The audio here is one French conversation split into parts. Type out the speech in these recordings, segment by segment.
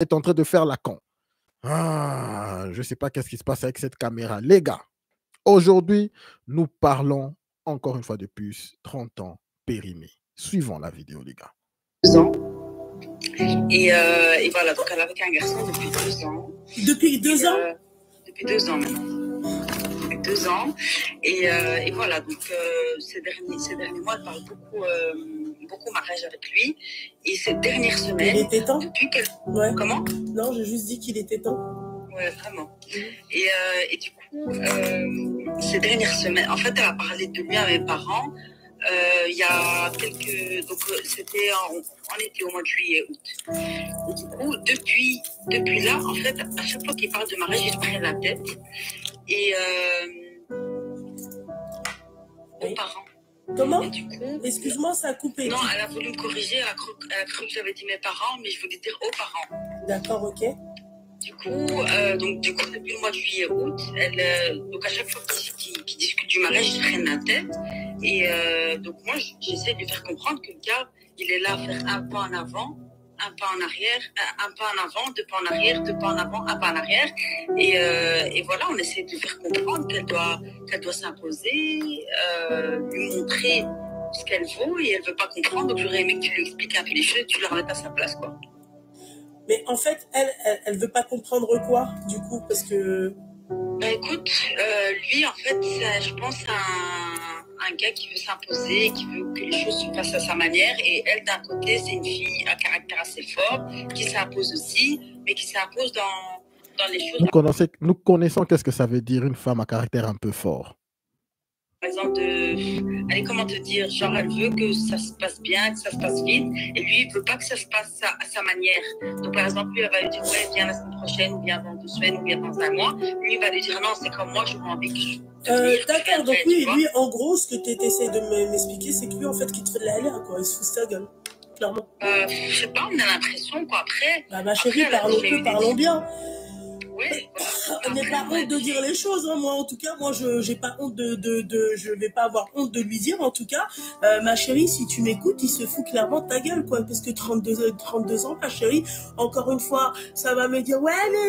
est en train de faire la con. Ah, je ne sais pas qu'est-ce qui se passe avec cette caméra. Les gars, aujourd'hui, nous parlons encore une fois de plus 30 ans périmés. Suivons la vidéo, les gars. 2 ans. Et voilà, donc elle est avec un garçon depuis 2 ans. Depuis 2 ans Depuis 2 ans maintenant. Depuis 2 ans. Et voilà, donc ces derniers mois, elle parle beaucoup mariage avec lui. Et cette dernière semaine, il était temps. depuis qu'elle... Ouais. Comment? Non, j'ai juste dit qu'il était temps. Ouais, vraiment. Et du coup, ces dernières semaines, en fait, elle a parlé de lui à mes parents. Il y a quelques... Donc, c'était en été, au mois de juillet, août. Et du coup, depuis là, en fait, à chaque fois qu'il parle de mariage, il se prend la tête. Et aux parents. Comment? Et du coup, excuse-moi, ça a coupé. Non, elle a voulu me corriger, elle a cru que j'avais dit mes parents, mais je voulais dire aux parents. D'accord, ok. Du coup, depuis le mois de juillet-août, donc à chaque fois qu'ils discutent du mariage, ils se prennent la tête. Et donc moi, j'essaie de lui faire comprendre que le gars, il est là à faire un pas en avant, un pas en arrière, un pas en avant, 2 pas en arrière, 2 pas en avant, un pas en arrière. Et voilà, on essaie de lui faire comprendre qu'elle doit s'imposer, lui montrer ce qu'elle vaut, et elle veut pas comprendre. Donc j'aurais aimé que tu lui expliques un peu les choses, tu la remets à sa place, quoi. Mais en fait, elle veut pas comprendre quoi, du coup, parce que... Bah écoute, lui, en fait, je pense un gars qui veut s'imposer, qui veut que les choses se passent à sa manière. Et elle, d'un côté, c'est une fille à caractère assez fort, qui s'impose aussi, mais qui s'impose dans les choses... Nous connaissons qu'est-ce que ça veut dire une femme à caractère un peu fort. Par exemple, allez, comment te dire, genre elle veut que ça se passe bien, que ça se passe vite, et lui, il veut pas que ça se passe à sa manière. Donc, par exemple, lui, elle va lui dire, ouais, viens la semaine prochaine, ou viens dans 2 semaines, ou viens dans un mois. Lui, il va lui dire, non, c'est comme moi, j'aurais envie que je... D'accord, donc lui, en gros, ce que tu essaies de m'expliquer, c'est que lui, en fait, qu'il te fait de la LR, quoi, il se fout de sa gueule, clairement. Je sais pas, on a l'impression, quoi, après... Bah, ma chérie, parlons bien. Ouais, on n'est pas honte de dire les choses, hein. Moi en tout cas, j'ai pas honte je vais pas avoir honte de lui dire, en tout cas, ma chérie, si tu m'écoutes, il se fout clairement de ta gueule, quoi, parce que 32 ans, ma chérie, encore une fois, ça va me dire, ouais, mais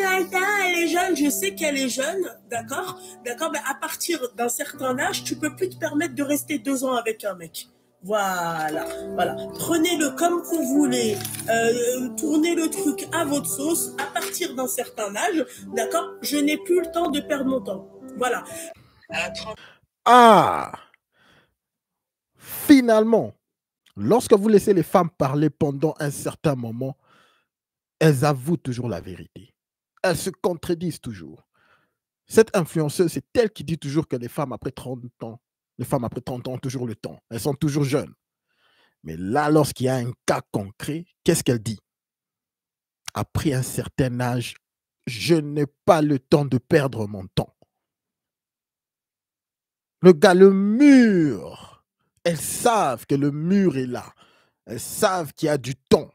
elle est jeune, je sais qu'elle est jeune, d'accord, mais à partir d'un certain âge, tu peux plus te permettre de rester 2 ans avec un mec. Voilà. Prenez-le comme vous voulez, tournez le truc à votre sauce. À partir d'un certain âge, d'accord, je n'ai plus le temps de perdre mon temps. Voilà. Ah, finalement, lorsque vous laissez les femmes parler pendant un certain moment, elles avouent toujours la vérité. Elles se contredisent toujours. Cette influenceuse, c'est elle qui dit toujours que les femmes après 30 ans ont toujours le temps. Elles sont toujours jeunes. Mais là, lorsqu'il y a un cas concret, qu'est-ce qu'elle dit? Après un certain âge, je n'ai pas le temps de perdre mon temps. Le gars, le mur. Elles savent que le mur est là. Elles savent qu'il y a du temps.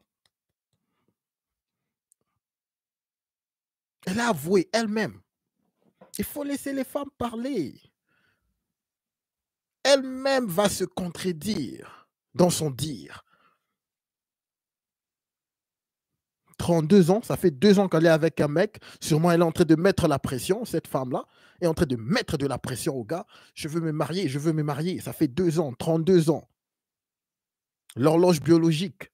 Elle a avoué elle-même. Il faut laisser les femmes parler. Elle-même va se contredire dans son dire. 32 ans, ça fait 2 ans qu'elle est avec un mec. Sûrement, elle est en train de mettre la pression, cette femme-là, est en train de mettre de la pression au gars. Je veux me marier, je veux me marier. Ça fait 2 ans, 32 ans. L'horloge biologique.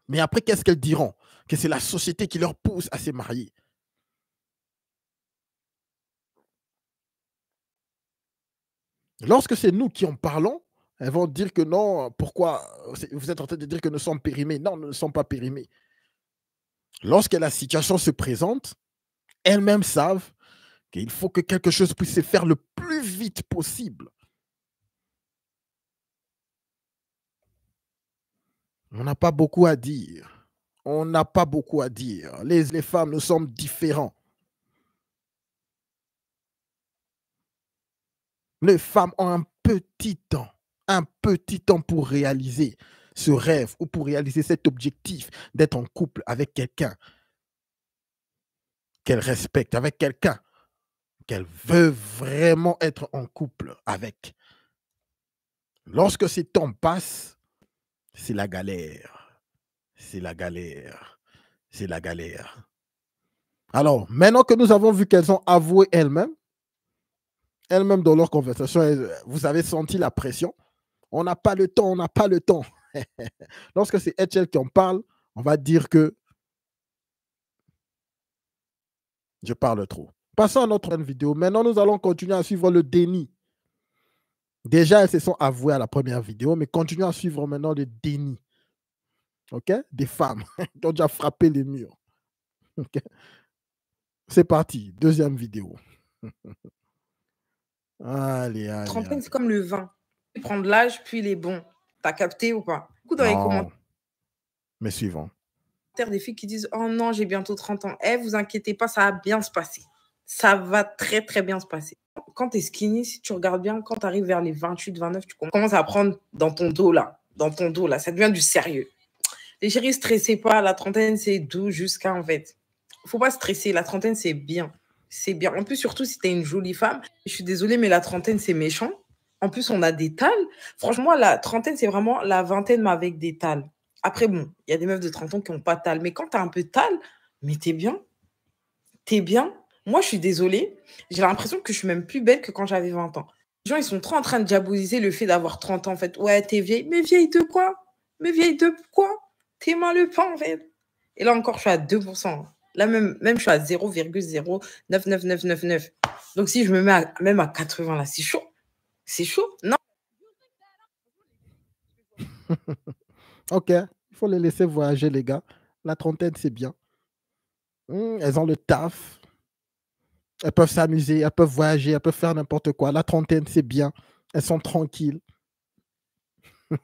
Mais après, qu'est-ce qu'elles diront? Que c'est la société qui leur pousse à se marier. Lorsque c'est nous qui en parlons, elles vont dire que non, pourquoi vous êtes en train de dire que nous sommes périmés? Non, nous ne sommes pas périmés. Lorsque la situation se présente, elles-mêmes savent qu'il faut que quelque chose puisse se faire le plus vite possible. On n'a pas beaucoup à dire. On n'a pas beaucoup à dire. Les femmes, nous sommes différents. Les femmes ont un petit temps pour réaliser ce rêve ou pour réaliser cet objectif d'être en couple avec quelqu'un qu'elle respecte, avec quelqu'un qu'elle veut vraiment être en couple avec. Lorsque ces temps passent, c'est la galère. C'est la galère. c'est la galère. Alors, maintenant que nous avons vu qu'elles ont avoué elles-mêmes dans leur conversation, vous avez senti la pression. On n'a pas le temps, on n'a pas le temps. Lorsque c'est Ethel qui en parle, on va dire que je parle trop. Passons à notre vidéo. Maintenant, nous allons continuer à suivre le déni. Déjà, elles se sont avouées à la première vidéo, mais continuons à suivre maintenant le déni. OK? Des femmes qui ont déjà frappé les murs. OK? C'est parti. Deuxième vidéo. Allez, allez. Trentaine, c'est comme le vin. Il prend de l'âge, puis il est bon. T'as capté ou pas? Beaucoup dans les commentaires. Mais suivant. Des filles qui disent « Oh non, j'ai bientôt 30 ans. » Eh, vous inquiétez pas, ça va bien se passer. Ça va très, très bien se passer. Quand tu es skinny, si tu regardes bien, quand tu arrives vers les 28, 29, tu commences à prendre dans ton dos, là. Dans ton dos, là. Ça devient du sérieux. Les chéris, stressez pas. La trentaine, c'est doux jusqu'à, en fait. Faut pas stresser. La trentaine, c'est bien. C'est bien. En plus, surtout si tu es une jolie femme. Je suis désolée, mais la trentaine, c'est méchant. En plus, on a des tales. Franchement, la trentaine, c'est vraiment la vingtaine, mais avec des tales. Après, bon, il y a des meufs de 30 ans qui n'ont pas de tales. Mais quand tu as un peu de tales, mais t'es bien. T'es bien. Moi, je suis désolée. J'ai l'impression que je suis même plus belle que quand j'avais 20 ans. Les gens, ils sont trop en train de diaboliser le fait d'avoir 30 ans, en fait. Ouais, t'es vieille. Mais vieille de quoi? Mais vieille de quoi? T'es mal le pain, en fait. Et là encore, je suis à 2%. Là, même je suis à 0,099999. Donc, si je me mets même à 80, là, c'est chaud. C'est chaud. Non. OK. Il faut les laisser voyager, les gars. La trentaine, c'est bien. Elles ont le taf. Elles peuvent s'amuser, elles peuvent voyager, elles peuvent faire n'importe quoi. La trentaine, c'est bien. Elles sont tranquilles. Vous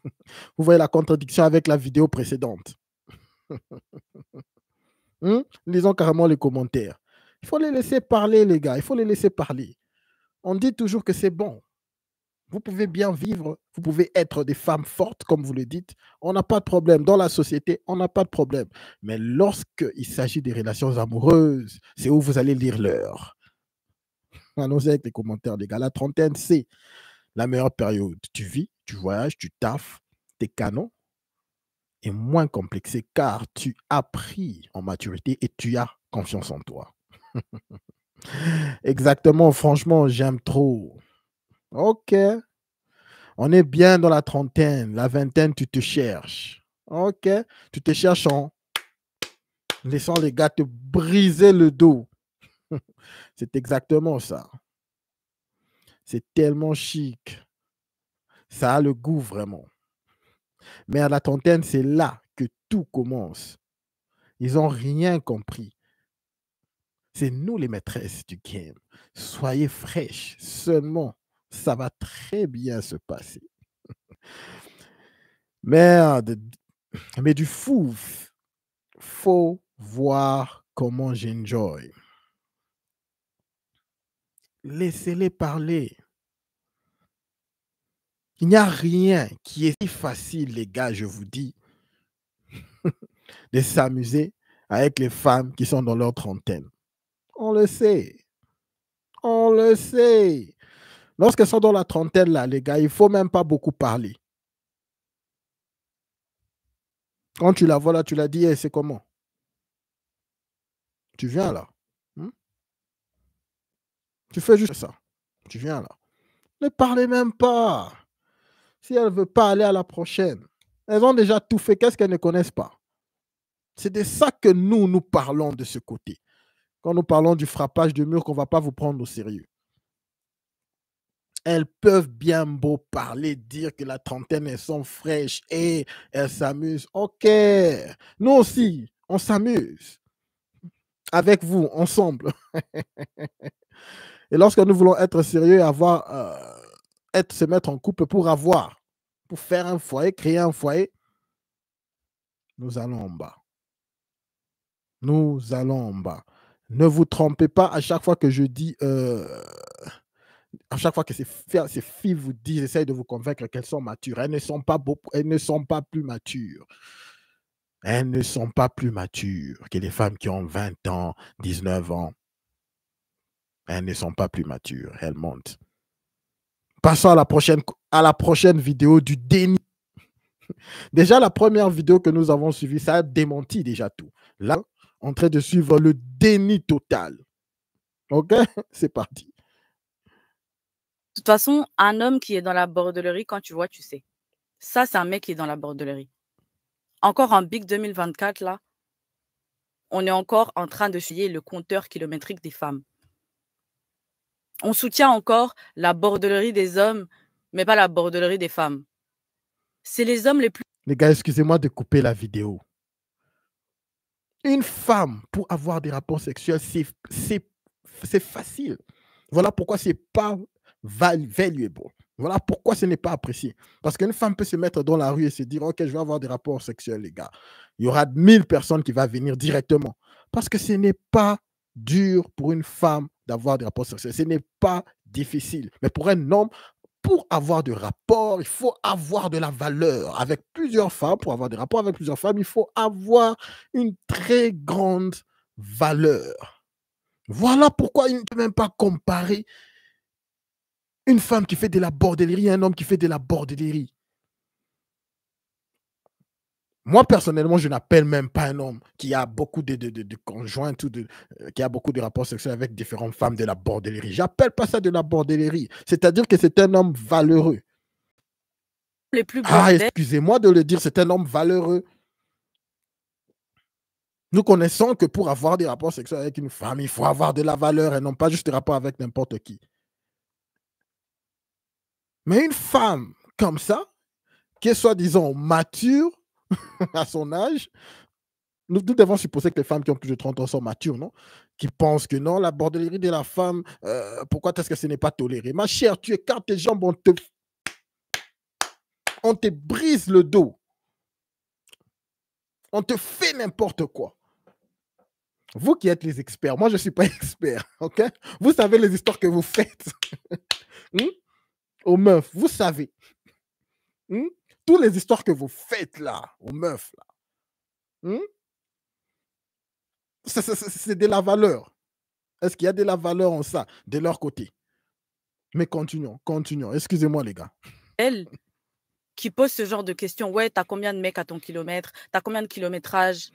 voyez la contradiction avec la vidéo précédente. Lisons carrément les commentaires. Il faut les laisser parler, les gars. Il faut les laisser parler. On dit toujours que c'est bon. Vous pouvez bien vivre. Vous pouvez être des femmes fortes, comme vous le dites. On n'a pas de problème. Dans la société, on n'a pas de problème. Mais lorsqu'il s'agit des relations amoureuses, c'est où vous allez lire l'heure. Allons-y avec les commentaires, les gars. La trentaine, c'est la meilleure période. Tu vis, tu voyages, tu taffes, t'es canon et moins complexé car tu as pris en maturité et tu as confiance en toi. Exactement, franchement, j'aime trop. OK. On est bien dans la trentaine. La vingtaine, tu te cherches. OK. Tu te cherches en laissant les gars te briser le dos. C'est exactement ça. C'est tellement chic. Ça a le goût vraiment. Mais à la trentaine, c'est là que tout commence. Ils n'ont rien compris. C'est nous les maîtresses du game. Soyez fraîches. Seulement, ça va très bien se passer. Merde. Mais du fou, faut voir comment j'enjoy. Laissez-les parler. Il n'y a rien qui est si facile, les gars, je vous dis, de s'amuser avec les femmes qui sont dans leur trentaine. On le sait. On le sait. Lorsqu'elles sont dans la trentaine, là, les gars, il ne faut même pas beaucoup parler. Quand tu la vois là, tu l'as dit, hey, c'est comment? Tu viens là. Tu fais juste ça. Tu viens là. Ne parlez même pas. Si elle ne veut pas aller à la prochaine, elles ont déjà tout fait. Qu'est-ce qu'elles ne connaissent pas? C'est de ça que nous parlons de ce côté. Quand nous parlons du frappage de mur, qu'on ne va pas vous prendre au sérieux. Elles peuvent bien beau parler, dire que la trentaine, elles sont fraîches et elles s'amusent. OK. Nous aussi, on s'amuse. Avec vous, ensemble. Et lorsque nous voulons être sérieux, se mettre en couple pour faire un foyer, créer un foyer, nous allons en bas. Nous allons en bas. Ne vous trompez pas à chaque fois que je dis, à chaque fois que ces filles vous disent, essayent de vous convaincre qu'elles sont matures. Elles ne sont pas plus matures. Elles ne sont pas plus matures que les femmes qui ont 20 ans, 19 ans. Elles ne sont pas plus matures. Elles montent. Passons à la prochaine vidéo du déni. Déjà, la première vidéo que nous avons suivie, ça a démenti déjà tout. Là, en train de suivre le déni total. OK? C'est parti. De toute façon, un homme qui est dans la bordellerie, quand tu vois, tu sais. Ça, c'est un mec qui est dans la bordellerie. Encore un Big 2024, là, on est encore en train de suivre le compteur kilométrique des femmes. On soutient encore la bordellerie des hommes, mais pas la bordellerie des femmes. C'est les hommes les plus... Les gars, excusez-moi de couper la vidéo. Une femme, pour avoir des rapports sexuels, c'est facile. Voilà pourquoi ce n'est pas valuable. Voilà pourquoi ce n'est pas apprécié. Parce qu'une femme peut se mettre dans la rue et se dire « Ok, je vais avoir des rapports sexuels, les gars. » Il y aura 1000 personnes qui vont venir directement. Parce que ce n'est pas dur pour une femme d'avoir des rapports sexuels. Ce n'est pas difficile. Mais pour un homme, pour avoir des rapports, il faut avoir de la valeur. Avec plusieurs femmes, pour avoir des rapports avec plusieurs femmes, il faut avoir une très grande valeur. Voilà pourquoi il ne peut même pas comparer une femme qui fait de la bordellerie et un homme qui fait de la bordellerie. Moi, personnellement, je n'appelle même pas un homme qui a beaucoup de conjointes ou qui a beaucoup de rapports sexuels avec différentes femmes de la bordellerie. Je n'appelle pas ça de la bordellerie. C'est-à-dire que c'est un homme valeureux. Les plus excusez-moi de le dire, c'est un homme valeureux. Nous connaissons que pour avoir des rapports sexuels avec une femme, il faut avoir de la valeur et non pas juste des rapports avec n'importe qui. Mais une femme comme ça, qui est soi-disant mature à son âge, nous devons supposer que les femmes qui ont plus de 30 ans sont matures, non? Qui pensent que non, la bordellerie de la femme, pourquoi est-ce que ce n'est pas toléré? Ma chère, tu écartes tes jambes, on te brise le dos. On te fait n'importe quoi. Vous qui êtes les experts, moi je ne suis pas expert, ok? Vous savez les histoires que vous faites aux meufs, vous savez. Toutes les histoires que vous faites là, aux meufs là. C'est de la valeur. Est-ce qu'il y a de la valeur en ça, de leur côté? Mais continuons. Excusez-moi les gars. Elle qui pose ce genre de questions, ouais, t'as combien de mecs à ton kilomètre? T'as combien de kilométrage?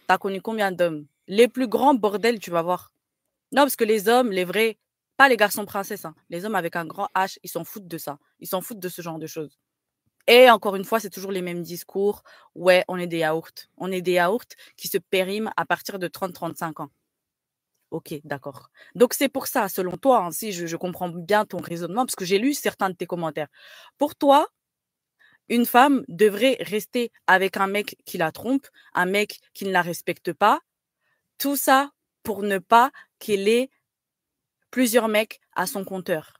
T'as connu combien d'hommes? Les plus grands bordels, tu vas voir. Non, parce que les hommes, les vrais, pas les garçons princesses, hein. Les hommes avec un grand H, ils s'en foutent de ça. Ils s'en foutent de ce genre de choses. Et encore une fois, c'est toujours les mêmes discours. Ouais, on est des yaourts. On est des yaourts qui se périment à partir de 30-35 ans. Ok, d'accord. Donc, c'est pour ça, selon toi, hein, si je comprends bien ton raisonnement, parce que j'ai lu certains de tes commentaires. Pour toi, une femme devrait rester avec un mec qui la trompe, un mec qui ne la respecte pas. Tout ça pour ne pas qu'elle ait plusieurs mecs à son compteur.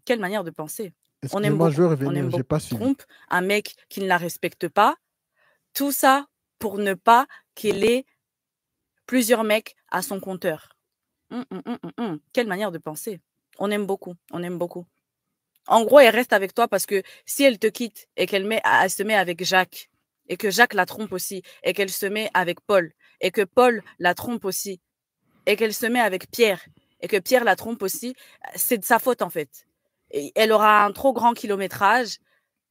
Quelle manière de penser. On aime beaucoup, je vais revenir, j'ai pas suivi. Trompe un mec qui ne la respecte pas. Tout ça pour ne pas qu'elle ait plusieurs mecs à son compteur. Quelle manière de penser. On aime beaucoup. En gros, elle reste avec toi parce que si elle te quitte et qu'elle se met avec Jacques et que Jacques la trompe aussi et qu'elle se met avec Paul et que Paul la trompe aussi et qu'elle se met avec Pierre et que Pierre la trompe aussi, c'est de sa faute en fait. Et elle aura un trop grand kilométrage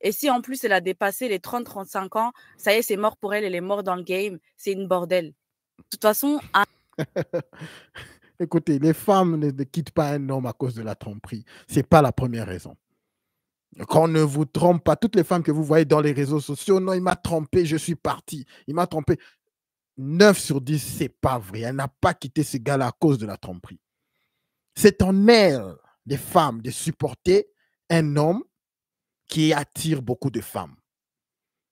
et si en plus elle a dépassé les 30-35 ans, ça y est, c'est mort pour elle, elle est morte dans le game, c'est une bordel. De toute façon... Écoutez, les femmes ne quittent pas un homme à cause de la tromperie. Ce n'est pas la première raison. Qu'on ne vous trompe pas. Toutes les femmes que vous voyez dans les réseaux sociaux, non, il m'a trompé, je suis parti. Il m'a trompé. 9 sur 10, ce n'est pas vrai. Elle n'a pas quitté ce gars-là à cause de la tromperie. C'est en elle, les femmes, de supporter un homme qui attire beaucoup de femmes.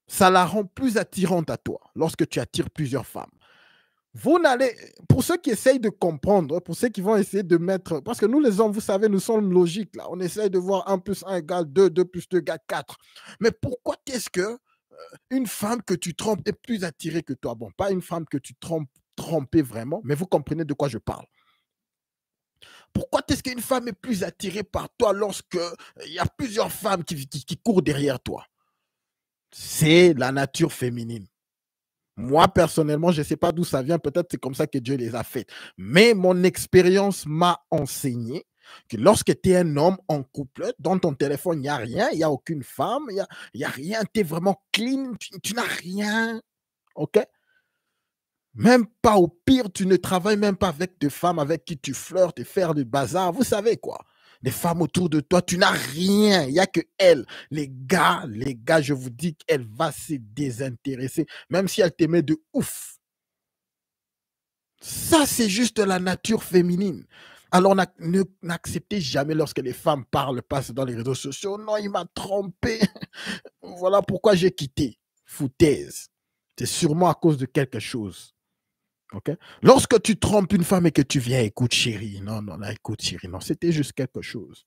Ça la rend plus attirante à toi lorsque tu attires plusieurs femmes. Vous n'allez, pour ceux qui essayent de comprendre, pour ceux qui vont essayer de mettre, parce que nous les hommes, vous savez, nous sommes logiques là, on essaye de voir 1 + 1 = 2, 2 + 2 = 4. Mais pourquoi est-ce que une femme que tu trompes est plus attirée que toi? Bon, pas une femme que tu trompes vraiment, mais vous comprenez de quoi je parle. Pourquoi est-ce qu'une femme est plus attirée par toi lorsque il y a plusieurs femmes qui courent derrière toi? C'est la nature féminine. Moi, personnellement, je ne sais pas d'où ça vient. Peut-être c'est comme ça que Dieu les a faites. Mais mon expérience m'a enseigné que lorsque tu es un homme en couple, dans ton téléphone, il n'y a rien, il n'y a aucune femme, il y a rien, tu es vraiment clean, tu n'as rien, ok? Même pas au pire, tu ne travailles même pas avec des femmes avec qui tu flirtes et faire du bazar, vous savez quoi? Des femmes autour de toi, tu n'as rien, il n'y a que elle. Les gars, je vous dis qu'elle va se désintéresser, même si elle t'aimait de ouf. Ça, c'est juste la nature féminine. Alors, n'acceptez jamais lorsque les femmes parlent, passent dans les réseaux sociaux. Non, il m'a trompé. Voilà pourquoi j'ai quitté. Foutaise. C'est sûrement à cause de quelque chose. Okay? Lorsque tu trompes une femme et que tu viens, écoute chérie, non, là, écoute chérie, non, c'était juste quelque chose.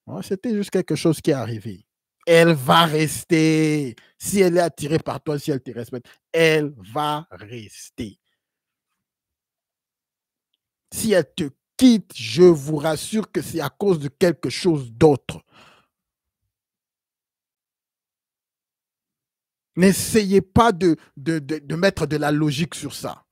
Ouais, c'était juste quelque chose qui est arrivé. Elle va rester. Si elle est attirée par toi, si elle te respecte, elle va rester. Si elle te quitte, je vous rassure que c'est à cause de quelque chose d'autre. N'essayez pas de mettre de la logique sur ça.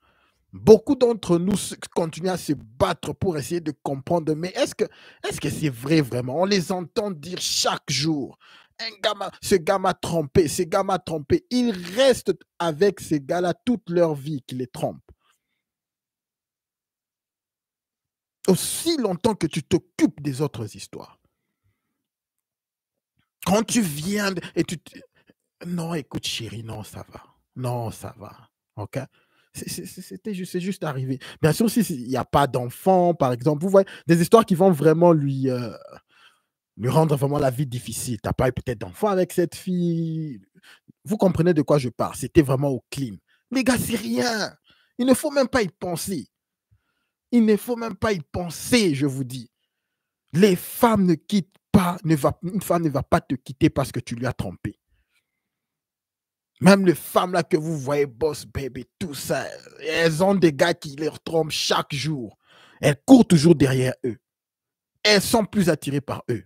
Beaucoup d'entre nous continuent à se battre pour essayer de comprendre, mais est-ce que c'est vrai vraiment? On les entend dire chaque jour. Ce gars m'a trompé, ce gars m'a trompé. Ils restent avec ces gars-là toute leur vie qui les trompent. Aussi longtemps que tu t'occupes des autres histoires. Quand tu viens et non, écoute chérie, non, ça va. Non, ça va. OK? C'est juste arrivé. Bien sûr, s'il n'y a pas d'enfant, par exemple, vous voyez, des histoires qui vont vraiment lui rendre vraiment la vie difficile. Tu n'as pas eu peut-être d'enfant avec cette fille. Vous comprenez de quoi je parle. C'était vraiment au clean. Les gars, c'est rien. Il ne faut même pas y penser. Il ne faut même pas y penser, je vous dis. Les femmes ne quittent pas, une femme ne va pas te quitter parce que tu lui as trompé. Même les femmes là que vous voyez, boss baby, tout ça, elles ont des gars qui les trompent chaque jour. Elles courent toujours derrière eux. Elles sont plus attirées par eux.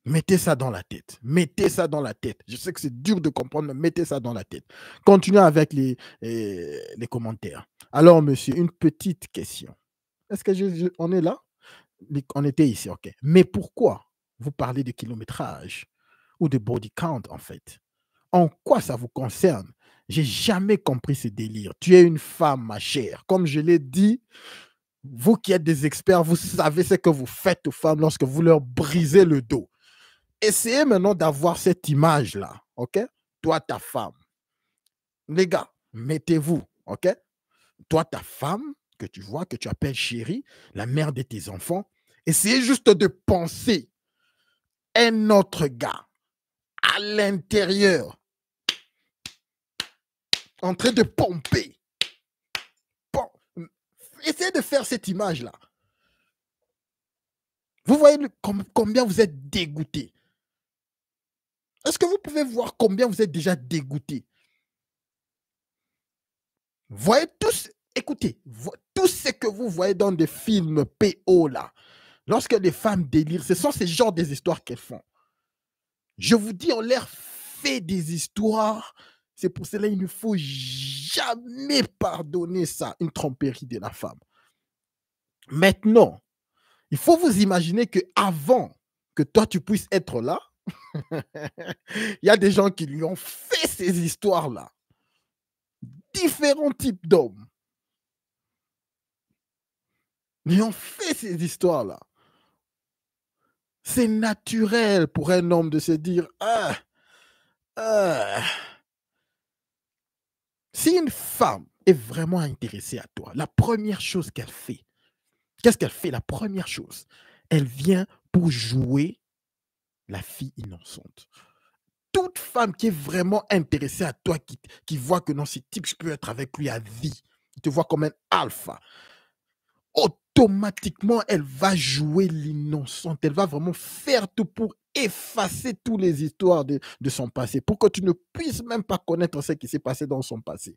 Mettez ça dans la tête. Mettez ça dans la tête. Je sais que c'est dur de comprendre, mais mettez ça dans la tête. Continuez avec les commentaires. Alors, monsieur, une petite question. Est-ce que on est là? On était ici, ok. Mais pourquoi vous parlez de kilométrage ou de body count, en fait? En quoi ça vous concerne? J'ai jamais compris ce délire. Tu es une femme, ma chère. Comme je l'ai dit, vous qui êtes des experts, vous savez ce que vous faites aux femmes lorsque vous leur brisez le dos. Essayez maintenant d'avoir cette image-là, ok? Toi, ta femme. Les gars, mettez-vous, ok? Toi, ta femme, que tu vois, que tu appelles chérie, la mère de tes enfants, essayez juste de penser un autre gars à l'intérieur, en train de pomper. Essayez de faire cette image-là. Vous voyez combien vous êtes dégoûté. Est-ce que vous pouvez voir combien vous êtes déjà dégoûté? Voyez tous, écoutez, tout ce que vous voyez dans des films PO là, lorsque les femmes délirent, ce sont ces genres des histoires qu'elles font. Je vous dis, on leur fait des histoires. C'est pour cela qu'il ne faut jamais pardonner ça, une tromperie de la femme. Maintenant, il faut vous imaginer qu'avant que toi tu puisses être là, il y a des gens qui lui ont fait ces histoires-là. Différents types d'hommes. Ils ont fait ces histoires-là. C'est naturel pour un homme de se dire si une femme est vraiment intéressée à toi, la première chose qu'elle fait, qu'est-ce qu'elle fait? La première chose, elle vient pour jouer la fille innocente. Toute femme qui est vraiment intéressée à toi, qui voit que non, ce type, je peux être avec lui à vie, qui te voit comme un alpha, automatiquement, elle va jouer l'innocente. Elle va vraiment faire tout pour effacer toutes les histoires de son passé, pour que tu ne puisses même pas connaître ce qui s'est passé dans son passé.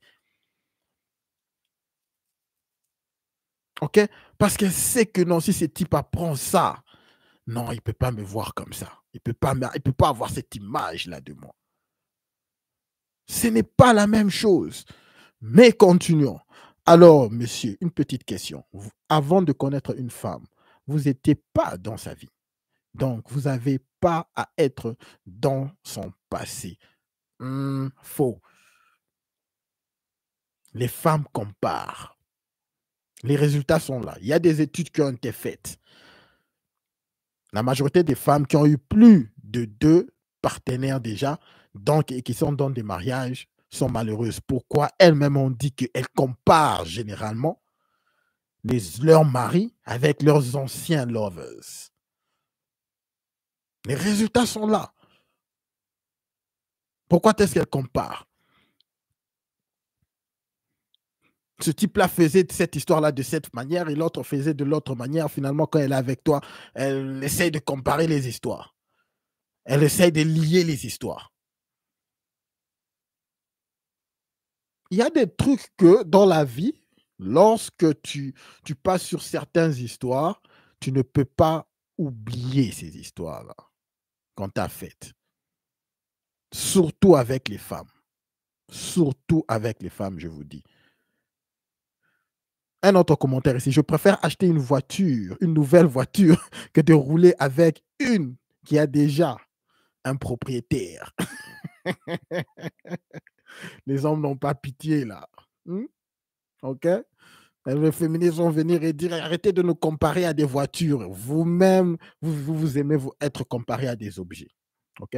OK? Parce qu'elle sait que non, si ce type apprend ça, non, il ne peut pas me voir comme ça. Il ne peut pas avoir cette image-là de moi. Ce n'est pas la même chose. Mais continuons. Alors, monsieur, une petite question. Avant de connaître une femme, vous n'étiez pas dans sa vie. Donc, vous n'avez pas à être dans son passé. Faux. Les femmes comparent. Les résultats sont là. Il y a des études qui ont été faites. La majorité des femmes qui ont eu plus de 2 partenaires déjà, donc, et qui sont dans des mariages, sont malheureuses. Pourquoi? Elles-mêmes ont dit qu'elles comparent généralement leurs maris avec leurs anciens lovers. Les résultats sont là. Pourquoi est-ce qu'elles comparent? Ce type-là faisait cette histoire-là de cette manière et l'autre faisait de l'autre manière. Finalement, quand elle est avec toi, elle essaie de comparer les histoires. Elle essaie de lier les histoires. Il y a des trucs que dans la vie, lorsque tu passes sur certaines histoires, tu ne peux pas oublier ces histoires-là qu'on t'a faites. Surtout avec les femmes. Surtout avec les femmes, je vous dis. Un autre commentaire ici. Je préfère acheter une voiture, une nouvelle voiture, que de rouler avec une qui a déjà un propriétaire. Les hommes n'ont pas pitié là. OK? Les féministes vont venir et dire arrêtez de nous comparer à des voitures. Vous-même, vous aimez être comparé à des objets. OK?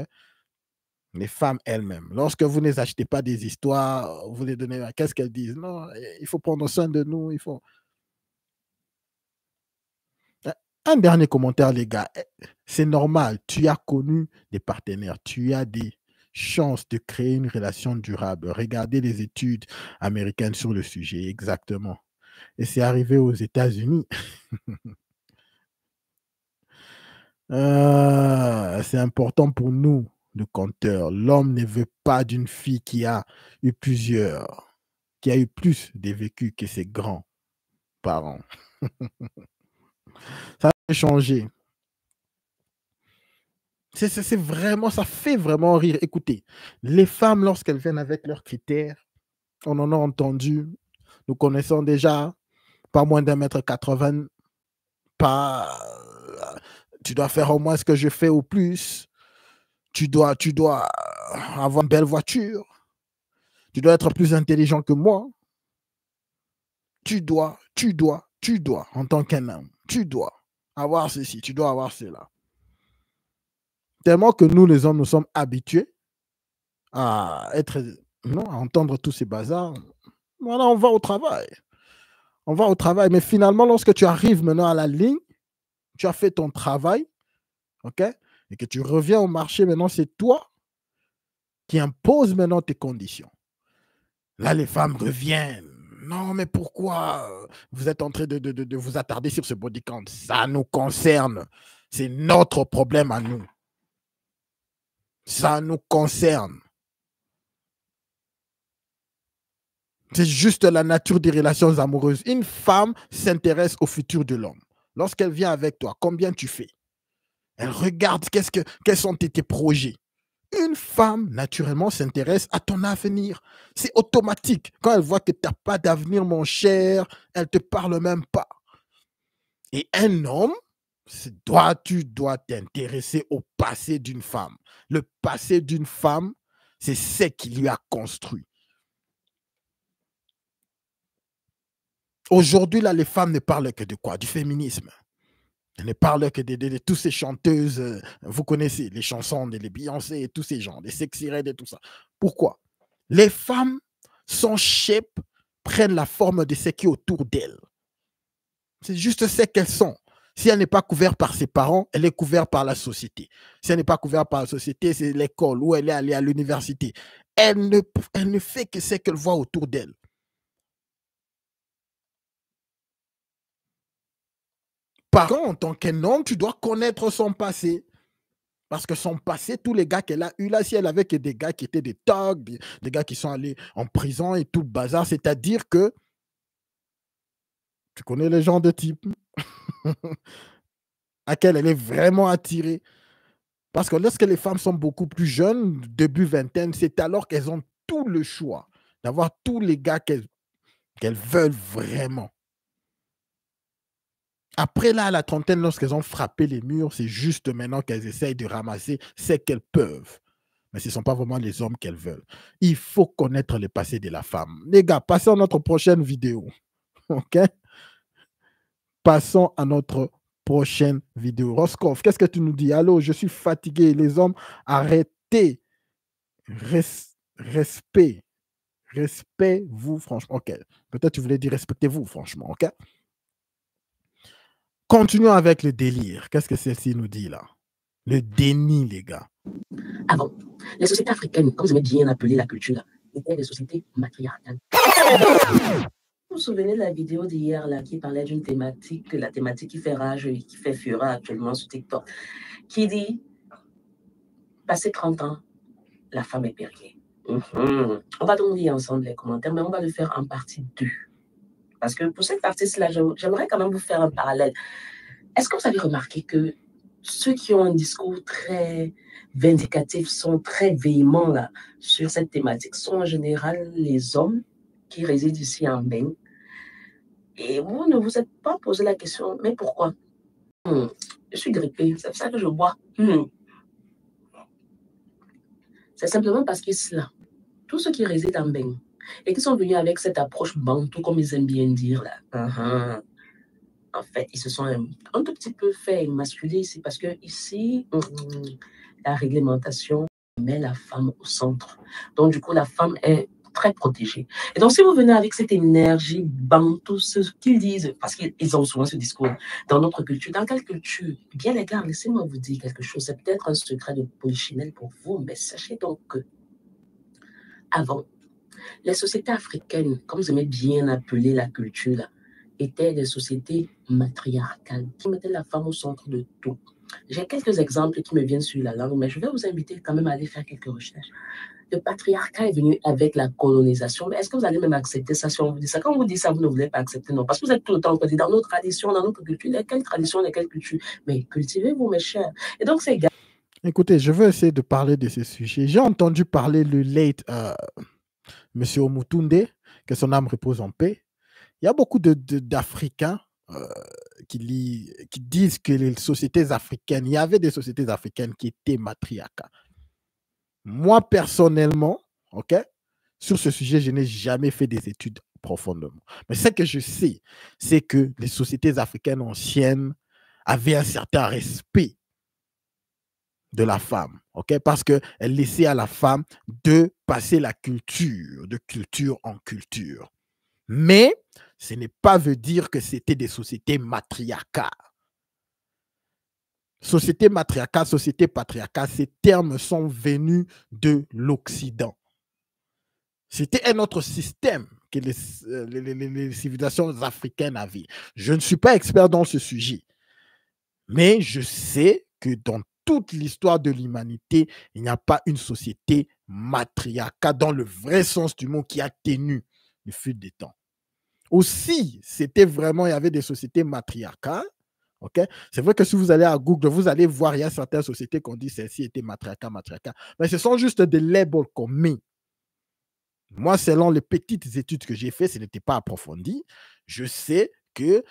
Les femmes elles-mêmes, lorsque vous ne les achetez pas des histoires, vous les donnez, qu'est-ce qu'elles disent? Non, il faut prendre soin de nous, il faut. Un dernier commentaire, les gars. C'est normal, tu as connu des partenaires, tu as des chances de créer une relation durable. Regardez les études américaines sur le sujet, exactement. Et c'est arrivé aux États-Unis. C'est important pour nous, le compteur. L'homme ne veut pas d'une fille qui a eu qui a eu plus de vécu que ses grands-parents. Ça a changé. C'est vraiment, ça fait vraiment rire. Écoutez, les femmes, lorsqu'elles viennent avec leurs critères, on en a entendu, nous connaissons déjà, pas moins d'1,80 m, pas, tu dois faire au moins ce que je fais au plus, tu dois avoir une belle voiture, tu dois être plus intelligent que moi, tu dois, en tant qu'un homme, tu dois avoir ceci, tu dois avoir cela. Tellement que nous, les hommes, nous sommes habitués à entendre tous ces bazars. Voilà, on va au travail. On va au travail. Mais finalement, lorsque tu arrives maintenant à la ligne, tu as fait ton travail, OK? Et que tu reviens au marché, maintenant, c'est toi qui imposes maintenant tes conditions. Là, les femmes reviennent. Non, mais pourquoi vous êtes en train de vous attarder sur ce body count? Ça nous concerne. C'est notre problème à nous. Ça nous concerne. C'est juste la nature des relations amoureuses. Une femme s'intéresse au futur de l'homme. Lorsqu'elle vient avec toi, combien tu fais? Elle regarde quels sont tes projets. Une femme, naturellement, s'intéresse à ton avenir. C'est automatique. Quand elle voit que tu n'as pas d'avenir, mon cher, elle ne te parle même pas. Et un homme, tu dois t'intéresser au passé d'une femme. Le passé d'une femme, c'est ce qui lui a construit. Aujourd'hui, là, les femmes ne parlent que de quoi? Du féminisme. Elles ne parlent que de toutes ces chanteuses, vous connaissez les chansons de les Beyoncé et tous ces gens, les Sexy Red et tout ça. Pourquoi? Les femmes, son shape, prennent la forme de ce qui est autour d'elles. C'est juste ce qu'elles sont. Si elle n'est pas couverte par ses parents, elle est couverte par la société. Si elle n'est pas couverte par la société, c'est l'école où elle est allée à l'université. Elle ne fait que ce qu'elle voit autour d'elle. Par contre, en tant qu'un homme, tu dois connaître son passé. Parce que son passé, tous les gars qu'elle a eu là, si elle avait que des gars qui étaient des thugs, des gars qui sont allés en prison et tout le bazar, c'est-à-dire que tu connais le genre de type à quel elle est vraiment attirée. Parce que lorsque les femmes sont beaucoup plus jeunes, début vingtaine, c'est alors qu'elles ont tout le choix d'avoir tous les gars qu'elles veulent vraiment. Après, là, à la trentaine, lorsqu'elles ont frappé les murs, c'est juste maintenant qu'elles essayent de ramasser ce qu'elles peuvent. Mais ce ne sont pas vraiment les hommes qu'elles veulent. Il faut connaître le passé de la femme. Les gars, passons à notre prochaine vidéo. OK? Passons à notre prochaine vidéo. Roscoff, qu'est-ce que tu nous dis? Allô, je suis fatigué. Les hommes, arrêtez. Respect. Respect-vous, franchement. OK. Peut-être tu voulais dire respectez-vous, franchement. OK? Continuons avec le délire. Qu'est-ce que celle-ci nous dit là? Le déni, les gars. Avant, les sociétés africaines, comme vous aimez bien appeler la culture, étaient des sociétés matriarcales. Vous vous souvenez de la vidéo d'hier là qui parlait d'une thématique, la thématique qui fait rage et qui fait fureur actuellement sur TikTok, qui dit passé 30 ans, la femme est perdue. On va donc lire ensemble les commentaires, mais on va le faire en partie 2. Parce que pour cette partie-là, j'aimerais quand même vous faire un parallèle. Est-ce que vous avez remarqué que ceux qui ont un discours très vindicatif sont très véhéments là, sur cette thématique sont en général les hommes qui résident ici en Bénin. Et vous ne vous êtes pas posé la question, mais pourquoi? Je suis grippée, c'est pour ça que je bois. C'est simplement parce que là, tous ceux qui résident en Bénin et qui sont venus avec cette approche bantou, comme ils aiment bien dire là, en fait, ils se sont un tout petit peu fait émasculer ici parce que ici, la réglementation met la femme au centre. Donc, du coup, la femme est très protégée. Et donc, si vous venez avec cette énergie bantou, ce qu'ils disent, parce qu'ils ont souvent ce discours dans notre culture, dans quelle culture? Bien les gars, laissez-moi vous dire quelque chose. C'est peut-être un secret de polichinelle pour vous, mais sachez donc que avant, les sociétés africaines, comme vous aimez bien appeler la culture, là, étaient des sociétés matriarcales qui mettaient la femme au centre de tout. J'ai quelques exemples qui me viennent sur la langue, mais je vais vous inviter quand même à aller faire quelques recherches. Le patriarcat est venu avec la colonisation, mais est-ce que vous allez même accepter ça si on vous dit ça? Quand on vous dit ça, vous ne voulez pas accepter, non, parce que vous êtes tout le temps en dans nos traditions, dans notre culture, lesquelles traditions, lesquelles cultures, mais cultivez-vous, mes chers. Et donc, ces gars... Écoutez, je veux essayer de parler de ce sujet. J'ai entendu parler le late M. Omutunde, que son âme repose en paix. Il y a beaucoup d'Africains qui disent que les sociétés africaines, il y avait des sociétés africaines qui étaient matriarcales. Moi, personnellement, OK, sur ce sujet, je n'ai jamais fait des études profondément. Mais ce que je sais, c'est que les sociétés africaines anciennes avaient un certain respect de la femme, OK, parce qu'elle laissait à la femme de passer la culture, de culture en culture. Mais ce n'est pas veut dire que c'était des sociétés matriarcales. Société matriarcale, société patriarcale, ces termes sont venus de l'Occident. C'était un autre système que les civilisations africaines avaient. Je ne suis pas expert dans ce sujet, mais je sais que dans toute l'histoire de l'humanité, il n'y a pas une société matriarcale dans le vrai sens du mot qui a tenu le fil des temps. Aussi, c'était vraiment, il y avait des sociétés matriarcales. Okay? C'est vrai que si vous allez à Google, vous allez voir, il y a certaines sociétés qu'on dit celle-ci était matriarcale. Mais ce sont juste des labels qu'on met. Moi, selon les petites études que j'ai faites, ce n'était pas approfondi. Je sais que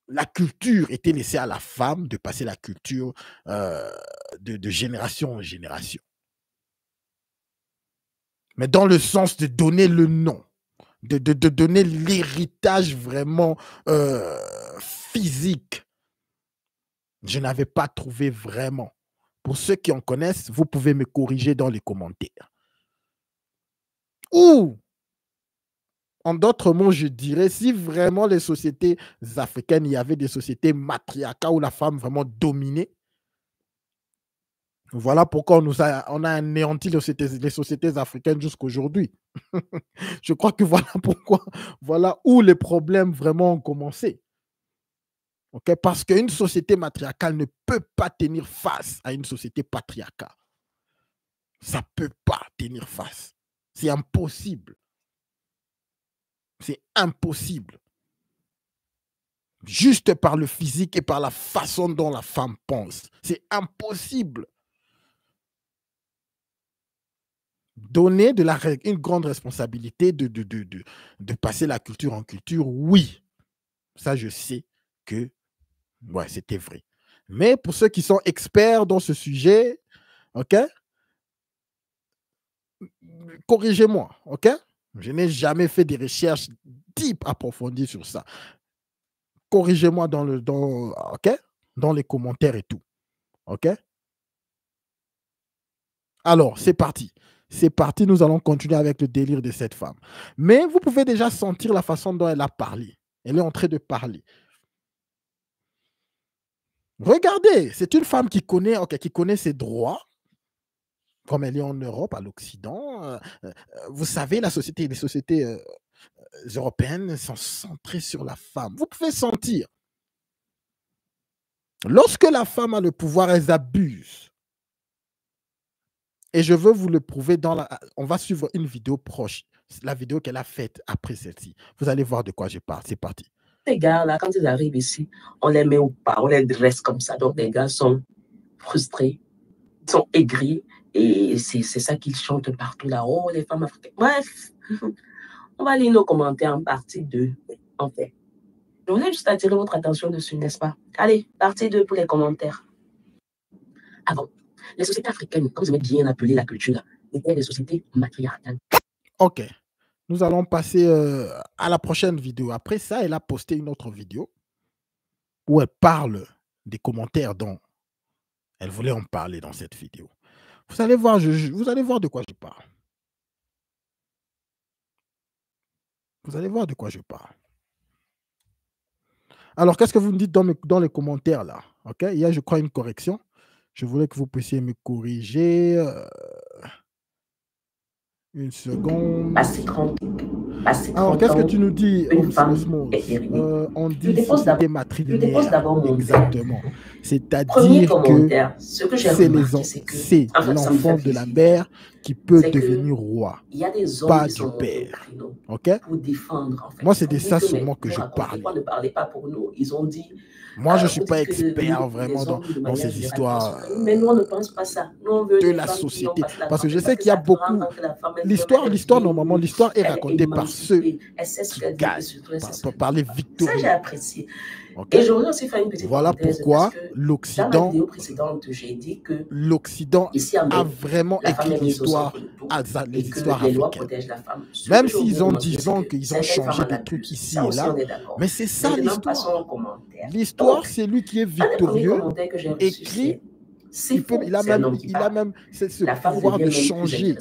la culture était laissée à la femme de passer la culture de génération en génération. Mais dans le sens de donner le nom. De donner l'héritage vraiment physique. Je n'avais pas trouvé vraiment. Pour ceux qui en connaissent, vous pouvez me corriger dans les commentaires. Ou, en d'autres mots, je dirais, si vraiment les sociétés africaines, il y avait des sociétés matriarcales où la femme vraiment dominait, voilà pourquoi on a anéanti les sociétés africaines jusqu'aujourd'hui. Je crois que voilà pourquoi, voilà où les problèmes vraiment ont commencé. Okay? Parce qu'une société matriarcale ne peut pas tenir face à une société patriarcale. Ça ne peut pas tenir face. C'est impossible. C'est impossible. Juste par le physique et par la façon dont la femme pense. C'est impossible. donner une grande responsabilité de passer la culture en culture, oui. Ça, je sais que ouais, c'était vrai. Mais pour ceux qui sont experts dans ce sujet, OK, corrigez-moi, OK? Je n'ai jamais fait des recherches deep approfondies sur ça. Corrigez-moi OK? Dans les commentaires et tout. OK? Alors, c'est parti. C'est parti, nous allons continuer avec le délire de cette femme. Mais vous pouvez déjà sentir la façon dont elle a parlé. Elle est en train de parler. Regardez, c'est une femme qui connaît, OK, qui connaît ses droits, comme elle est en Europe, à l'Occident. Vous savez, les sociétés européennes sont centrées sur la femme. Vous pouvez sentir. Lorsque la femme a le pouvoir, elle abuse. Et je veux vous le prouver on va suivre une vidéo proche, la vidéo qu'elle a faite après celle-ci. Vous allez voir de quoi je parle. C'est parti. Les gars, là, quand ils arrivent ici, on les met au pas, on les dresse comme ça. Donc, les gars sont frustrés, ils sont aigris. Et c'est ça qu'ils chantent partout là. Oh, les femmes africaines. Bref, on va lire nos commentaires en partie 2, en fait. Je voulais juste attirer votre attention dessus, n'est-ce pas? Allez, partie 2 pour les commentaires. Ah bon, les sociétés africaines, comme vous avez bien appelé la culture, étaient des sociétés matriarcales. OK. Nous allons passer à la prochaine vidéo. Après ça, elle a posté une autre vidéo où elle parle des commentaires dont elle voulait en parler dans cette vidéo. Vous allez voir, vous allez voir de quoi je parle. Vous allez voir de quoi je parle. Alors, qu'est-ce que vous me dites dans les commentaires là? OK? Il y a, je crois, une correction. Je voulais que vous puissiez me corriger. Une seconde. Alors, qu'est-ce que tu nous dis, on dit société matrilinéaire. Exactement. C'est-à-dire que c'est l'enfant de la mère qui peut devenir roi, pas du père. OK? Moi, c'est de ça seulement que je parle. Moi, je ne suis pas expert vraiment dans ces histoires de la société. Parce que je sais qu'il y a beaucoup... L'histoire, normalement, l'histoire est racontée par ceux qui gagnent, par les victorieux. Ça, j'ai apprécié. Okay? Et j'aurais aussi fait une petite voilà pourquoi l'Occident a vraiment écrit l'histoire africaines. Même s'ils ont, disons, qu'ils ont changé des trucs ici et là, mais c'est ça l'histoire. L'histoire, c'est lui qui est victorieux, écrit. Il a même ce pouvoir de changer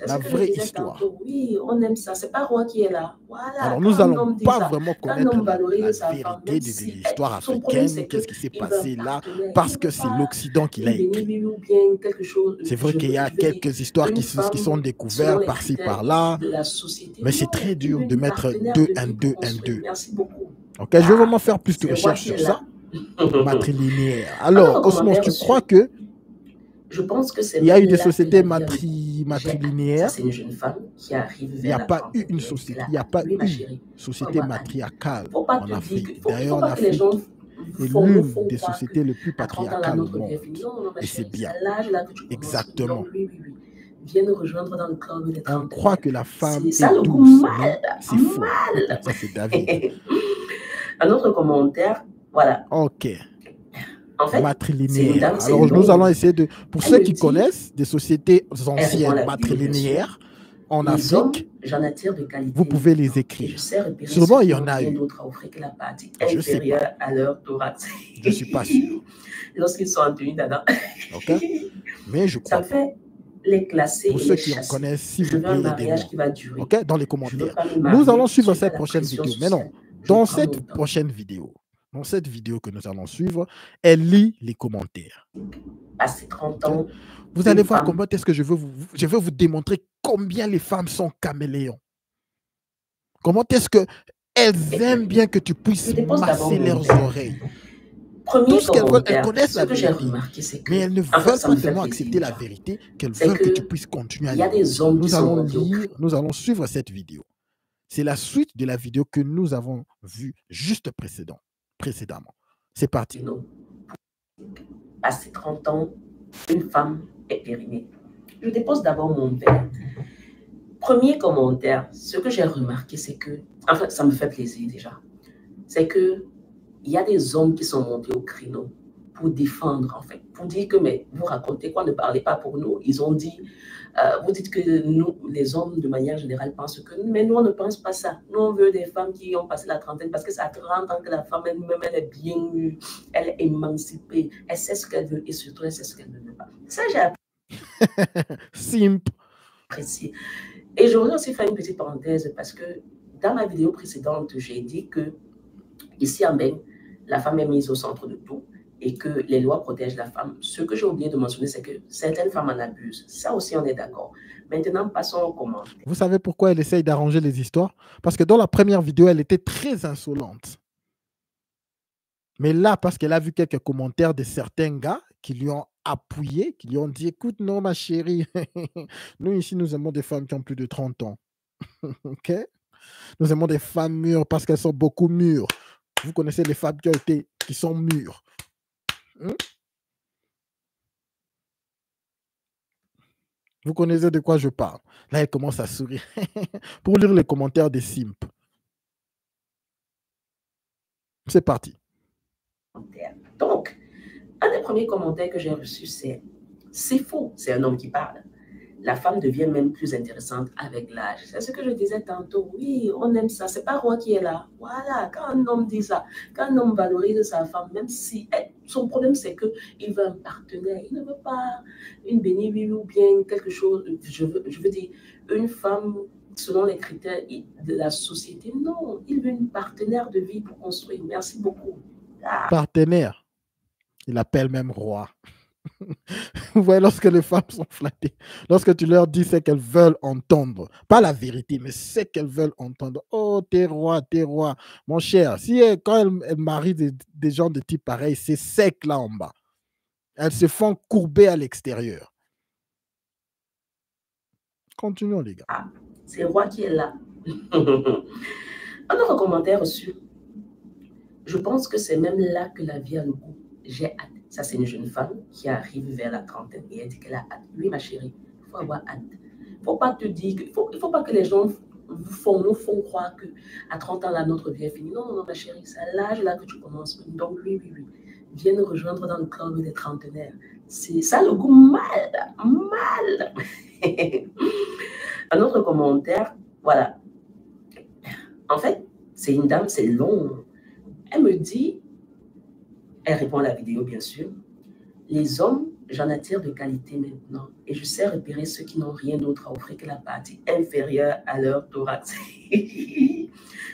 la vraie histoire. Oui, on aime ça. C'est pas roi qui est là. Voilà, alors, nous n'allons pas vraiment connaître la vérité de l'histoire africaine, qu'est-ce qui s'est passé là, parce que c'est l'Occident qui l'a écrit. C'est vrai qu'il y a quelques histoires qui sont découvertes par-ci, par-là, mais c'est très dur de mettre 2, 1, 2, 1, 2. Ok, je vais vraiment faire plus de recherches sur ça. Matrilinéaire. Alors, Osmos, tu crois que je pense que il y a eu des sociétés matrilinéaires? C'est une jeune femme qui arrive. Il n'y a pas eu une société, matriarcale en Afrique. D'ailleurs, l'Afrique est l'une des sociétés les plus patriarcales au monde. Et c'est bien. Exactement. On croit que la femme est douce, mais c'est faux. Ça, c'est David. Un autre commentaire. Voilà. OK. En fait, matrilinéaire. Alors, nous allons essayer de... Pour ceux qui connaissent des sociétés anciennes matrilinéaires en Afrique, vous pouvez les écrire. Sûrement, il y en a eu. Je ne sais pas. Je ne suis pas sûr. Lorsqu'ils sont en tenue d'Adam. OK. Mais je crois. Ça fait les classer. Pour ceux qui en connaissent, s'il vous plaît, aidez-moi. OK. Dans les commentaires. Nous allons suivre cette prochaine vidéo. Mais non. Dans cette prochaine vidéo, que nous allons suivre, elle lit les commentaires. Passé 30 ans. Vous allez voir comment est-ce que je veux vous démontrer combien les femmes sont caméléons. Comment est-ce qu'elles aiment bien que tu puisses masser leurs oreilles. Tout ce qu'elles veulent, elles connaissent la vérité. Mais elles ne veulent pas tellement accepter la vérité qu'elles veulent que tu puisses continuer à lire. Nous allons suivre cette vidéo. C'est la suite de la vidéo que nous avons vue juste précédemment. C'est parti. Passé 30 ans, une femme est périnée. Je dépose d'abord mon verre. Premier commentaire, ce que j'ai remarqué, c'est que, enfin, ça me fait plaisir déjà, c'est que il y a des hommes qui sont montés au créneau pour défendre, en fait, pour dire que, mais vous racontez quoi, ne parlez pas pour nous. Ils ont dit, vous dites que nous, les hommes, de manière générale, pensent que, mais nous, on ne pense pas ça. Nous, on veut des femmes qui ont passé la trentaine, parce que ça a 30 ans que la femme elle-même, elle est bien mûre, elle est émancipée, elle sait ce qu'elle veut et surtout, elle sait ce qu'elle ne veut pas. Ça, j'ai Simp. apprécié. Et j'aurais aussi fait une petite parenthèse parce que dans ma vidéo précédente, j'ai dit que ici en Beng, la femme est mise au centre de tout et que les lois protègent la femme. Ce que j'ai oublié de mentionner, c'est que certaines femmes en abusent. Ça aussi, on est d'accord. Maintenant, passons aux commentaires. Vous savez pourquoi elle essaye d'arranger les histoires? Parce que dans la première vidéo, elle était très insolente. Mais là, parce qu'elle a vu quelques commentaires de certains gars qui lui ont appuyé, qui lui ont dit, écoute, non, ma chérie, nous ici, nous aimons des femmes qui ont plus de 30 ans. OK? Nous aimons des femmes mûres parce qu'elles sont beaucoup mûres. Vous connaissez les femmes qui sont mûres. Hmm? Vous connaissez de quoi je parle. Là, elle commence à sourire pour lire les commentaires des simps. C'est parti. Donc, un des premiers commentaires que j'ai reçus, c'est faux, c'est un homme qui parle. La femme devient même plus intéressante avec l'âge. C'est ce que je disais tantôt. Oui, on aime ça. C'est pas Roi qui est là. Voilà, quand un homme dit ça, quand un homme valorise sa femme, même si son problème c'est qu'il veut un partenaire, il ne veut pas une bénie ou bien quelque chose. Je veux dire, une femme selon les critères de la société. Non, il veut une partenaire de vie pour construire. Merci beaucoup. Ah. Partenaire. Il appelle même roi. Vous voyez, lorsque les femmes sont flattées, lorsque tu leur dis ce qu'elles veulent entendre, pas la vérité, mais ce qu'elles veulent entendre. Oh, t'es roi, t'es roi. Mon cher, quand elle marie des gens de type pareil, c'est sec là en bas. Elles se font courber à l'extérieur. Continuons, les gars. Ah, c'est roi qui est là. Un autre commentaire reçu. Je pense que c'est même là que la vie a le goût. J'ai hâte. Ça, c'est une jeune femme qui arrive vers la trentaine et elle dit qu'elle a hâte. Oui, ma chérie, il faut avoir hâte. Il ne faut pas te dire il faut pas que les gens nous font croire qu'à 30 ans, là, notre vie est finie. Non, non, ma chérie, c'est à l'âge là que tu commences. Donc, oui. Viens nous rejoindre dans le club des trentenaires. C'est ça le goût mal. Un autre commentaire, voilà. En fait, c'est une dame, c'est long. Elle me dit, elle répond à la vidéo, bien sûr. Les hommes, j'en attire de qualité maintenant. Et je sais repérer ceux qui n'ont rien d'autre à offrir que la partie inférieure à leur thorax.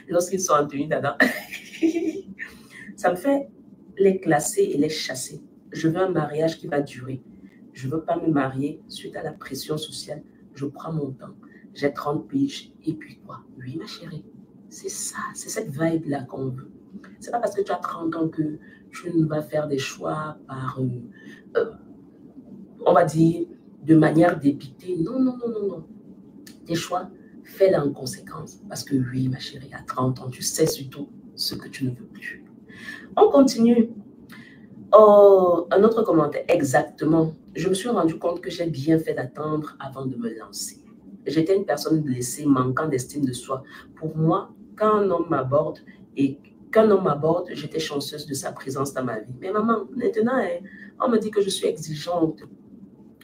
Lorsqu'ils sont en tenue d'Adam. Ça me fait les classer et les chasser. Je veux un mariage qui va durer. Je ne veux pas me marier suite à la pression sociale. Je prends mon temps. J'ai 30 piges. Et puis quoi? Oui, ma chérie. C'est ça. C'est cette vibe-là qu'on veut. C'est pas parce que tu as 30 ans que tu ne vas faire des choix par, on va dire, de manière dépitée. Non. Tes choix, fais-les en conséquence. Parce que oui, ma chérie, à 30 ans, tu sais surtout ce que tu ne veux plus. On continue. Oh, un autre commentaire. Exactement. Je me suis rendu compte que j'ai bien fait d'attendre avant de me lancer. J'étais une personne blessée, manquant d'estime de soi. Pour moi, quand un homme m'aborde, j'étais chanceuse de sa présence dans ma vie. Mais maman, maintenant, on me dit que je suis exigeante.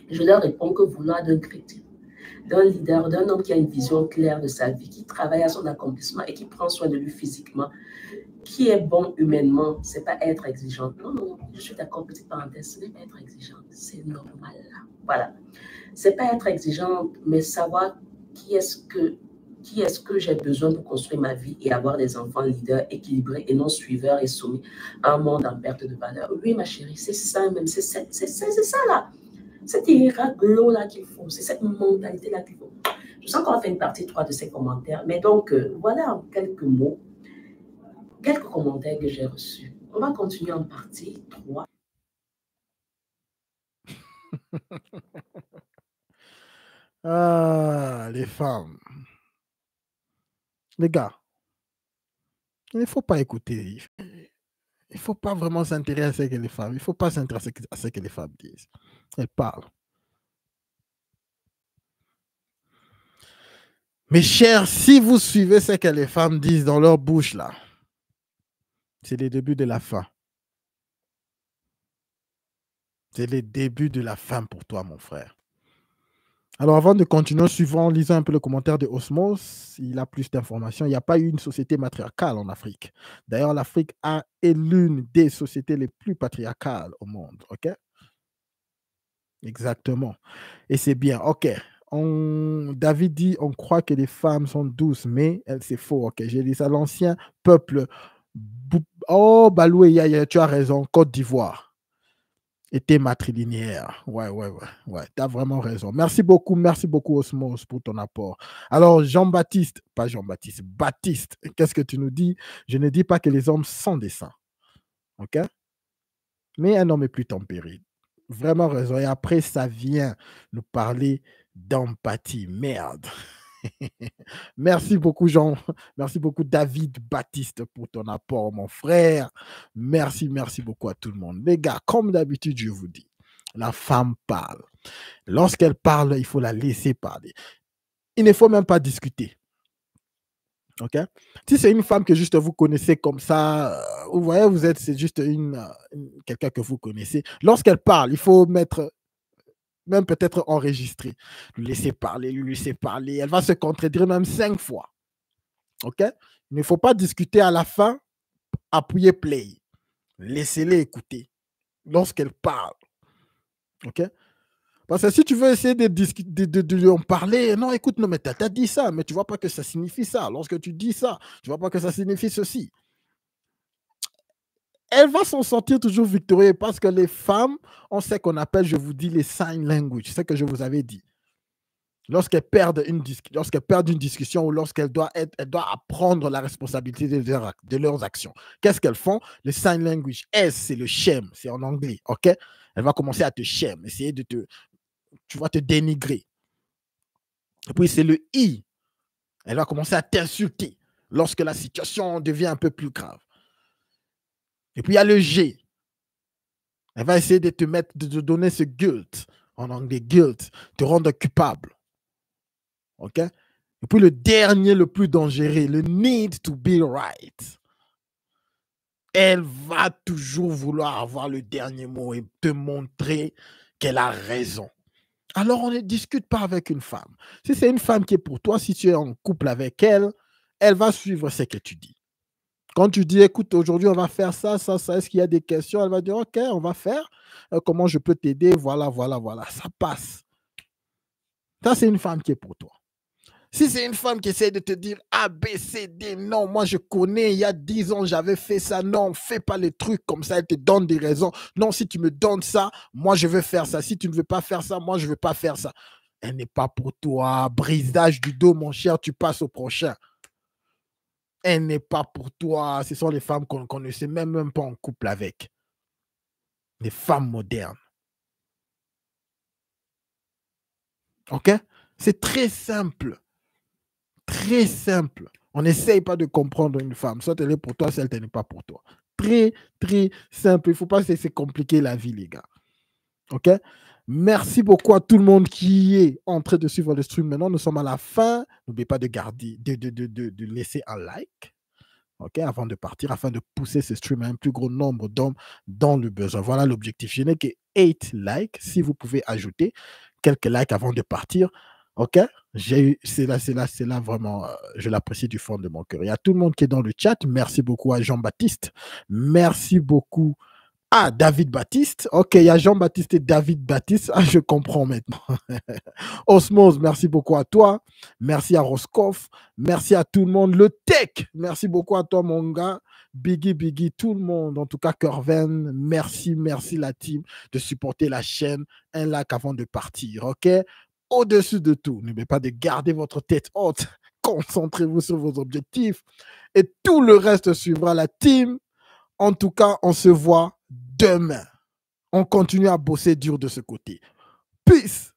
Je leur réponds que vouloir d'un chrétien, d'un leader, d'un homme qui a une vision claire de sa vie, qui travaille à son accomplissement et qui prend soin de lui physiquement, qui est bon humainement, c'est pas être exigeante. Non, je suis d'accord, petite parenthèse, ce n'est pas être exigeante, c'est normal. Voilà. C'est pas être exigeante, mais savoir qui est-ce que j'ai besoin pour construire ma vie et avoir des enfants leaders, équilibrés et non suiveurs et soumis à un monde en perte de valeur. Oui, ma chérie, c'est ça même, c'est ça là. Cette iraglo-là qu'il faut, c'est cette mentalité-là qu'il faut. Je sens qu'on va faire une partie 3 de ces commentaires, mais donc, voilà quelques mots, quelques commentaires que j'ai reçus. On va continuer en partie 3. Ah, les femmes. Les gars, il ne faut pas écouter. Il ne faut pas vraiment s'intéresser à ce que les femmes. Il ne faut pas s'intéresser à ce que les femmes disent. Elles parlent. Mes chers, si vous suivez ce que les femmes disent dans leur bouche, là, c'est le début de la fin. C'est le début de la fin pour toi, mon frère. Alors, avant de continuer, lisons un peu le commentaire de Osmos. Il a plus d'informations. Il n'y a pas eu une société matriarcale en Afrique. D'ailleurs, l'Afrique est l'une des sociétés les plus patriarcales au monde. OK? Exactement. Et c'est bien. OK. David dit, on croit que les femmes sont douces, mais c'est faux. OK, j'ai dit ça. L'ancien peuple. Oh, Baloué, tu as raison. Côte d'Ivoire était matrilinéaire. Ouais. Tu as vraiment raison. Merci beaucoup, Osmos, pour ton apport. Alors, Baptiste, qu'est-ce que tu nous dis? Je ne dis pas que les hommes sont des saints. OK? Mais un homme est plus tempéré. Vraiment raison. Et après, ça vient nous parler d'empathie. Merde. Merci beaucoup, Jean. Merci beaucoup, David Baptiste, pour ton apport, mon frère. Merci beaucoup à tout le monde. Les gars, comme d'habitude, je vous dis, la femme parle. Lorsqu'elle parle, il faut la laisser parler. Il ne faut même pas discuter. OK? Si c'est une femme que juste vous connaissez comme ça, vous voyez, c'est juste quelqu'un que vous connaissez. Lorsqu'elle parle, il faut même peut-être enregistrer. Lui laisser parler. Elle va se contredire même 5 fois. OK? Il ne faut pas discuter à la fin, appuyer play. Laissez-les écouter lorsqu'elle parle. OK? Parce que si tu veux essayer de lui en parler, non, écoute, non, mais tu as dit ça, mais tu ne vois pas que ça signifie ça. Lorsque tu dis ça, tu ne vois pas que ça signifie ceci. Elle va s'en sortir toujours victorieuse parce que les femmes ont ce qu'on appelle, je vous dis, les sign language, c'est ce que je vous avais dit. Lorsqu'elles perdent une discussion ou lorsqu'elles doivent apprendre la responsabilité de leurs actions, qu'est-ce qu'elles font? Le sign language, S, c'est le shame, c'est en anglais, OK? Elle va commencer à te shame, essayer de te dénigrer. Et puis, c'est le I. Elle va commencer à t'insulter lorsque la situation devient un peu plus grave. Et puis, il y a le G. Elle va essayer de te donner ce guilt, en anglais, guilt, te rendre coupable. OK? Et puis, le dernier, le plus dangereux, le need to be right. Elle va toujours vouloir avoir le dernier mot et te montrer qu'elle a raison. Alors, on ne discute pas avec une femme. Si c'est une femme qui est pour toi, si tu es en couple avec elle, elle va suivre ce que tu dis. Quand tu dis, écoute, aujourd'hui, on va faire ça, est-ce qu'il y a des questions? Elle va dire, OK, on va faire. Comment je peux t'aider? Voilà. Ça passe. Ça, c'est une femme qui est pour toi. Si c'est une femme qui essaie de te dire A, B, C, D, non, moi je connais, il y a 10 ans, j'avais fait ça, non, fais pas les trucs comme ça, elle te donne des raisons. Non, si tu me donnes ça, moi je veux faire ça. Si tu ne veux pas faire ça, moi je ne veux pas faire ça. Elle n'est pas pour toi. Brisage du dos, mon cher, tu passes au prochain. Elle n'est pas pour toi. Ce sont les femmes qu'on ne connaissait même pas en couple avec. Les femmes modernes. OK? C'est très simple. Très simple. On n'essaye pas de comprendre une femme. Soit elle est pour toi, soit elle n'est pas pour toi. Très, très simple. Il ne faut pas se compliquer la vie, les gars. OK? Merci beaucoup à tout le monde qui est en train de suivre le stream. Maintenant, nous sommes à la fin. N'oubliez pas de laisser un like. OK, avant de partir, afin de pousser ce stream à un plus gros nombre d'hommes dans le besoin. Voilà l'objectif. Je n'ai que 8 likes. Si vous pouvez ajouter quelques likes avant de partir, OK, c'est là vraiment, je l'apprécie du fond de mon cœur. Il y a tout le monde qui est dans le chat. Merci beaucoup à Jean-Baptiste. Merci beaucoup à David Baptiste. OK, il y a Jean-Baptiste et David Baptiste. Ah, je comprends maintenant. Osmose, merci beaucoup à toi. Merci à Roscoff. Merci à tout le monde. Le Tech, merci beaucoup à toi, mon gars. Biggie, tout le monde. En tout cas, Corven, merci la team de supporter la chaîne. Un like avant de partir, OK? Au-dessus de tout, n'oubliez pas de garder votre tête haute. Concentrez-vous sur vos objectifs. Et tout le reste suivra la team. En tout cas, on se voit demain. On continue à bosser dur de ce côté. Peace.